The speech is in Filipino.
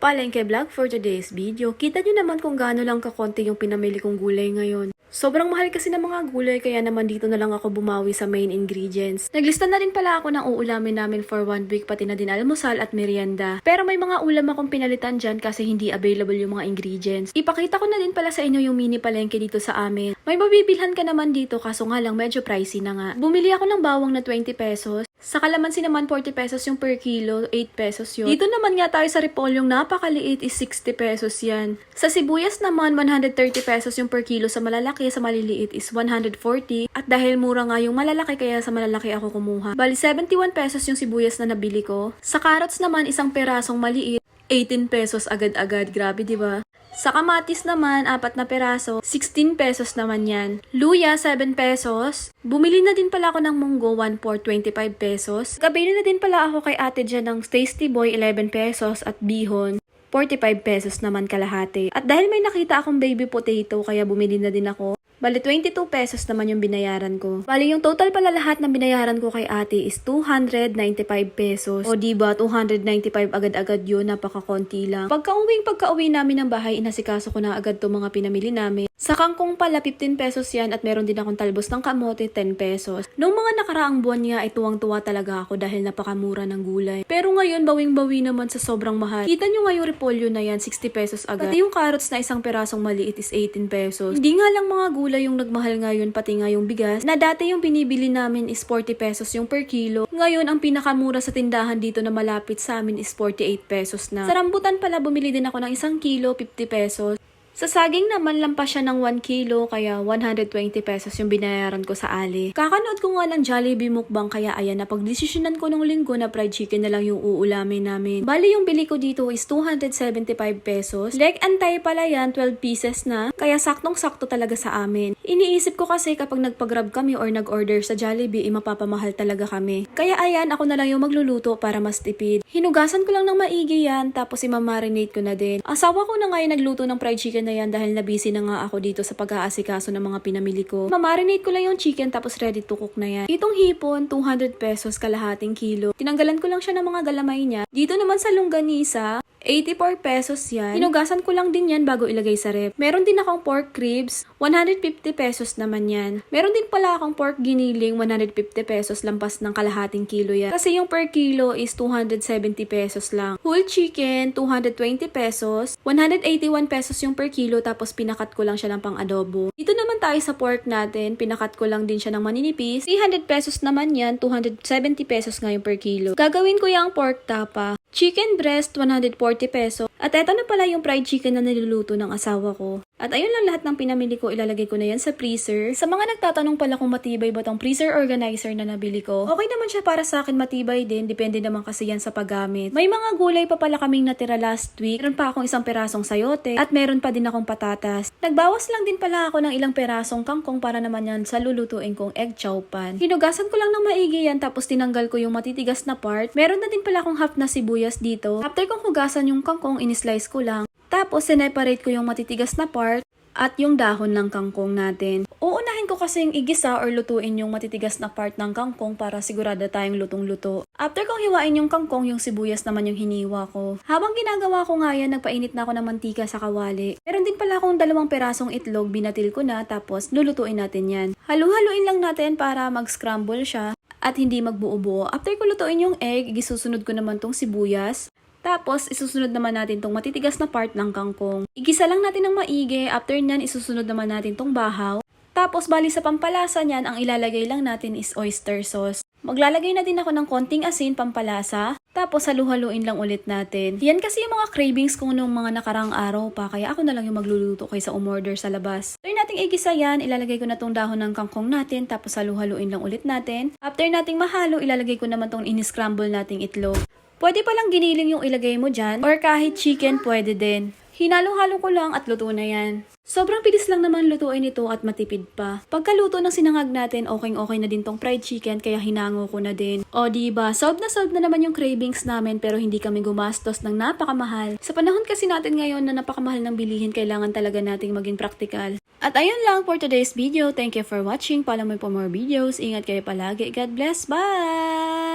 Palengke vlog for today's video. Kita nyo naman kung gaano lang kakonti yung pinamili kong gulay ngayon. Sobrang mahal kasi ng mga gulay kaya naman dito na lang ako bumawi sa main ingredients. Naglista na rin pala ako ng uulamin namin for 1 week pati na din almusal at merienda. Pero may mga ulam akong pinalitan dyan kasi hindi available yung mga ingredients. Ipakita ko na din pala sa inyo yung mini palengke dito sa amin. May mabibilhan ka naman dito kaso nga lang medyo pricey na nga. Bumili ako ng bawang na 20 pesos. Sa kalamansi naman 40 pesos yung per kilo, 8 pesos yun. Dito naman nga tayo sa repolyo napakaliit is 60 pesos yan. Sa sibuyas naman 130 pesos yung per kilo, sa malalaki, sa maliliit is 140. At dahil mura nga yung malalaki kaya sa malalaki ako kumuha. Bali 71 pesos yung sibuyas na nabili ko. Sa carrots naman isang perasong maliit, 18 pesos agad-agad. Grabe, di ba? Sa kamatis naman, 4 na peraso, 16 pesos naman yan. Luya, 7 pesos. Bumili na din pala ako ng munggo, 1 for 25 pesos. Kabili na din pala ako kay ate dyan ng Tasty Boy, 11 pesos. At bihon, 45 pesos naman kalahati. At dahil may nakita akong baby potato, kaya bumili na din ako. Bali, 22 pesos naman yung binayaran ko. Bali, yung total pala lahat ng binayaran ko kay ate is 295 pesos. O diba, 295 agad-agad yun, napakakonti lang. Pagka-uwi namin ng bahay, inasikaso ko na agad to mga pinamili namin. Sa kangkong pala, 15 pesos yan at meron din akong talbos ng kamote, 10 pesos. Noong mga nakaraang buwan nga ay tuwang-tuwa talaga ako dahil napakamura ng gulay. Pero ngayon, bawing-bawi naman sa sobrang mahal. Kita nyo nga yung repolyo na yan, 60 pesos agad. Pati yung carrots na isang perasong maliit is 18 pesos. Hindi nga lang mga gulay yung nagmahal ngayon, pati nga yung bigas, na dati yung binibili namin is 40 pesos yung per kilo. Ngayon, ang pinakamura sa tindahan dito na malapit sa amin is 48 pesos na. Sa rambutan pala, bumili din ako ng 1 kilo, 50 pesos. Sa saging naman, lampas siya ng 1 kilo, kaya 120 pesos yung binayaran ko sa Ali. Kakanood ko nga ng Jollibee mukbang, kaya ayan, napagdesisyonan ko nung linggo na fried chicken na lang yung uulamin namin. Bali, yung bili ko dito is 275 pesos. Leg and thigh pala yan, 12 pieces na, kaya saktong-sakto talaga sa amin. Iniisip ko kasi kapag nagpag-grab kami or nag-order sa Jollibee, mapapamahal talaga kami. Kaya ayan, ako na lang yung magluluto para mas tipid. Hinugasan ko lang ng maigi yan, tapos imamarinate ko na din. Asawa ko na nga yung nagluto ng fried chicken na yan dahil nabisi na nga ako dito sa pag-aasikaso ng mga pinamili ko. Mamarinate ko lang yung chicken tapos ready to cook na yan. Itong hipon, 200 pesos kalahating kilo. Tinanggalan ko lang siya ng mga galamay niya. Dito naman sa longganisa, 84 pesos yan. Hinugasan ko lang din yan bago ilagay sa ref. Meron din akong pork ribs, 150 pesos naman yan. Meron din pala akong pork giniling, 150 pesos, lampas ng kalahating kilo yan. Kasi yung per kilo is 270 pesos lang. Whole chicken, 220 pesos, 181 pesos yung per kilo, tapos pinakat ko lang siya ng pang adobo. Dito naman tayo sa pork natin, pinakat ko lang din siya ng maninipis. 300 pesos naman yan, 270 pesos nga yung per kilo. Gagawin ko yung pork tapa. Chicken breast, 140 peso. At eto na pala yung fried chicken na niluluto ng asawa ko. At ayun lang lahat ng pinamili ko, ilalagay ko na yan sa freezer. Sa mga nagtatanong pala kung matibay ba tong freezer organizer na nabili ko, okay naman siya para sa akin, matibay din. Depende naman kasi yan sa paggamit. May mga gulay pa pala kaming natira last week. Meron pa akong isang perasong sayote at meron pa din akong patatas. Nagbawas lang din pala ako ng ilang perasong kangkong para naman yan sa lulutuin kong egg chow pan. Hinugasan ko lang ng maigi yan tapos tinanggal ko yung matitigas na part. Meron na din pala akong half na sibuyas dito. After kong hugasan yung kangkong, in-slice ko lang. Tapos, sineparate ko yung matitigas na part at yung dahon ng kangkong natin. Uunahin ko kasing igisa or lutuin yung matitigas na part ng kangkong para sigurado tayong lutong-luto. After kong hiwain yung kangkong, yung sibuyas naman yung hiniwa ko. Habang ginagawa ko nga yan, nagpainit na ako ng mantika sa kawali. Meron din pala akong 2 perasong itlog, binatil ko na, tapos lulutuin natin yan. Halu-haluin lang natin para mag-scramble siya at hindi magbuo-buo. After ko lutuin yung egg, isusunod ko naman tong sibuyas. Tapos, isusunod naman natin tong matitigas na part ng kangkong. Igisa lang natin ng maigi. After nyan, isusunod naman natin tong bahaw. Tapos, bali sa pampalasa nyan, ang ilalagay lang natin is oyster sauce. Maglalagay na din ako ng konting asin, pampalasa. Tapos, halu-haluin lang ulit natin. Yan kasi yung mga cravings ko nung mga nakarang araw pa. Kaya ako na lang yung magluluto kaysa umorder sa labas. After nating igisa yan, ilalagay ko na tong dahon ng kangkong natin. Tapos, halu-haluin lang ulit natin. After nating mahalo, ilalagay ko naman tong in-scramble nating itlog. Pwede palang giniling yung ilagay mo dyan, or kahit chicken pwede din. Hinalo-halo ko lang at luto na yan. Sobrang bilis lang naman lutuin ito at matipid pa. Pagkaluto ng sinangag natin, okay na din tong fried chicken kaya hinango ko na din. O diba, solve na naman yung cravings namin pero hindi kami gumastos ng napakamahal. Sa panahon kasi natin ngayon na napakamahal ng bilihin, kailangan talaga nating maging practical. At ayun lang for today's video. Thank you for watching. Follow me for more videos. Ingat kayo palagi. God bless. Bye!